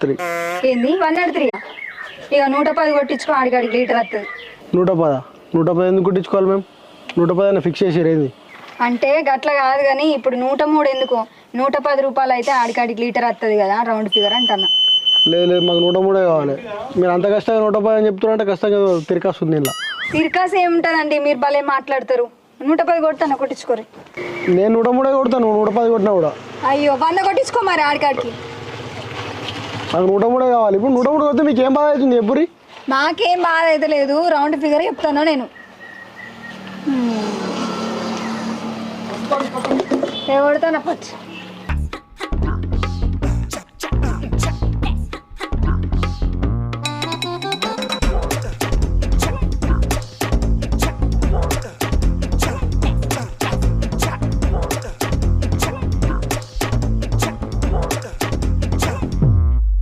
103. ఏంది 103? ఇక 110 కొట్టించుకో, ఆడికాడికి లీటర్ వస్తుంది. 110 110 ఎందుకు కుట్టించుకోవాలి మేము? 110 అయినా ఫిక్స్ చేసి ఏంది అంటే గట్ల కాదు కానీ ఇప్పుడు 103 ఎందుకు, 110 రూపాయలు అయితే ఆడికాడికి లీటర్ వస్తుంది కదా, రౌండ్ ఫిగర్ అంటున్నా. లేదు లేదు, మాకు 103 కావాలి. మీరు అంత కష్టంగా 110 అని చెప్తున్నారంటే కష్టంగా తిరకాస్తుంది ఇలా. తిరకాసు ఏముంటుందండి, మీరు భలే మాట్లాడతారు. 110 కొడతాను, కొట్టించుకోరు. నేను 103 కొడతాను, 110 కొట్టినా కూడా. అయ్యో 100 కొట్టించుకో మరి ఆడికాడికి. నాకు 103 కావాలి. ఇప్పుడు 103 కొడితే మీకు ఏం బాధ అవుతుంది ఎప్పుడు? నాకేం బాధ అయితే లేదు, రౌండ్ ఫిగర్ చెప్తాను నేను. ఏ కొడతాను పచ్చి